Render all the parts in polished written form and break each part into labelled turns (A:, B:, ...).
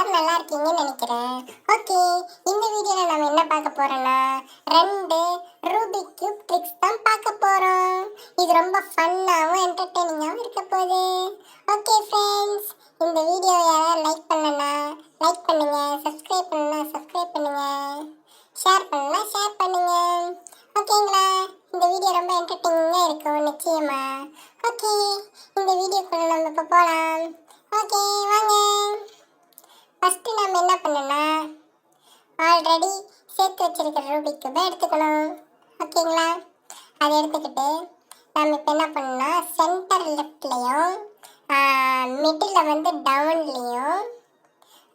A: எல்லாரும் நல்லா இருக்கீங்கன்னு நினைக்கிறேன். ஓகே, இந்த வீடியோவில் நம்ம என்ன பார்க்க போறோம்னா 2 ரூபிக் கியூப் ட்ரிக்ஸ் தான் பார்க்க போறோம். இது ரொம்ப ஃபன்னாகவும் என்டர்டெய்னிங்காகவும் இருக்க போகுது. ஓகே ஃப்ரெண்ட்ஸ், இந்த வீடியோ யாராவது லைக் பண்ணலன்னா லைக் பண்ணுங்க, சப்ஸ்கிரைப் பண்ணலன்னா சப்ஸ்கிரைப் பண்ணுங்க, ஷேர் பண்ணலன்னா ஷேர் பண்ணுங்க. ஓகேங்களா? இந்த வீடியோ ரொம்ப என்டர்டெய்னிங்காக இருக்கும் நிச்சயமா. ஓகே, இந்த வீடியோக்குள்ள நம்ம இப்போ போகலாம். ஓகே வாங்க. ஃபஸ்ட்டு நம்ம என்ன பண்ணணும்னா ஆல்ரெடி சேர்த்து வச்சிருக்கிற ரூபிக் கியூபை எடுத்துக்கணும். ஓகேங்களா? அதை எடுத்துக்கிட்டு நம்ம இப்போ என்ன பண்ணணும்னா சென்டர் லெஃப்ட்லேயும் மிடில் வந்து டவுன்லேயும்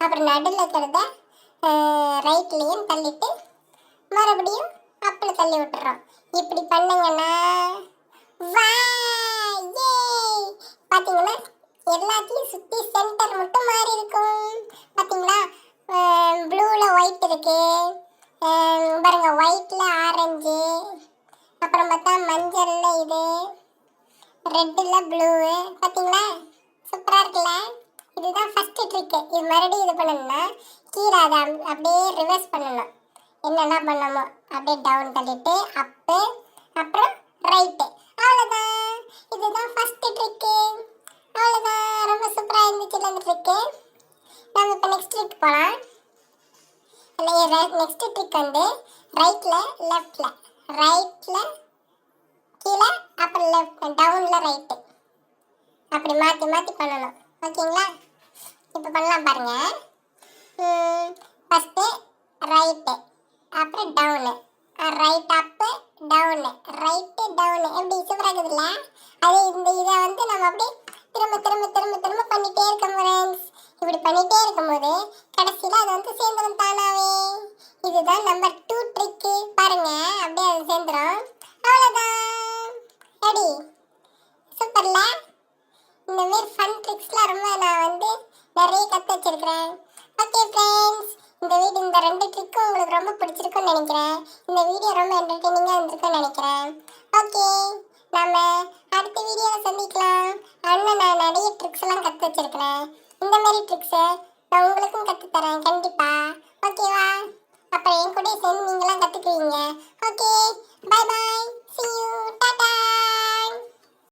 A: அப்புறம் நடுவில் இருக்கிறத ரைட்லேயும் தள்ளிட்டு மறுபடியும் அப்பில் தள்ளி விட்டுறோம். இப்படி பண்ணுங்கன்னா பார்த்தீங்கன்னா எல்லாத்தையும் சுற்றி சென்டர் மட்டும் மாறி இருக்கும். பார்த்தீங்களா? ப்ளூவில் ஒயிட் இருக்கு பாருங்க, ஒயிட்டில் ஆரஞ்சு, அப்புறம் பார்த்தா மஞ்சளில் இது, ரெட்டில் ப்ளூவு. பார்த்தீங்களா? சூப்பராக இருக்குல்ல? இதுதான் ஃபஸ்ட்டு ட்ரிக்கு. இது மறுபடியும் இது பண்ணணும்னா கீழே அதை அப்படியே ரிவர்ஸ் பண்ணணும். என்னென்ன பண்ணணுமோ அப்படியே டவுன் தள்ளிட்டு அப்பு அப்புறம் ரைட்டு. அவ்வளோதான். இதுதான் ஃபஸ்ட்டு ட்ரிக்கு. அவ்வளோதான். ரொம்ப சூப்பராக இருந்துச்சுல்ல அந்த ட்ரிக்கு. நம்ம இப்போ நெக்ஸ்ட் ட்ரிக் போகலாம். நெக்ஸ்ட் ட்ரிக் வந்து ரைட்டில் லெஃப்டில், ரைட்டில் கீழே அப்புறம் லெஃப்ட் டவுனில் ரைட்டு, அப்படி மாற்றி மாற்றி பண்ணணும். ஓகேங்களா? இப்போ பண்ணலாம் பாருங்கள். ஃபஸ்ட்டு ரைட்டு அப்புறம் down, right up down, right down. எப்படி சூப்பராக இருக்குதுல்ல? அது இதை வந்து நம்ம அப்படியே திரும்ப திரும்ப திரும்ப திரும்ப பண்ணிகிட்டே இருக்கோம் ஃப்ரெண்ட்ஸ். இப்படி பண்ணிகிட்டே இருக்கும்போது கடைசியில் அது வந்து சேர்ந்துடும் தானாவே. இதுதான் நம்பர் 2 ட்ரிக்கு. பாருங்கள், அப்படியே அது சேர்ந்துடும். அவ்வளோதான். எப்படி சூப்பர்ல? இந்தமாரி ஃபன் ட்ரிக்ஸ்லாம் ரொம்ப நான் வந்து நிறைய கற்று வச்சிருக்கிறேன். ஓகே ஃப்ரெண்ட்ஸ், இந்த 2 ட்ரிக்கும் உங்களுக்கு ரொம்ப பிடிச்சிருக்குன்னு நினைக்கிறேன். இந்த வீடியோ ரொம்ப என்டர்டெய்னிங்காக இருந்திருக்குன்னு நினைக்கிறேன். ஓகே, நம்ம அடுத்த வீடியோவில் சந்திக்கலாம். இன்னும் நான் நிறைய ட்ரிக்ஸ் எல்லாம் கற்று வச்சிருக்கிறேன். இந்த மாதிரி ட்ரிக்ஸை நான் உங்களுக்கும் கற்றுத்தரேன் கண்டிப்பாக. ஓகேவா? அப்புறம் என் கூட சேர்ந்து நீங்களாம் கற்றுக்குவீங்க. Okay, bye bye, see you, Tata.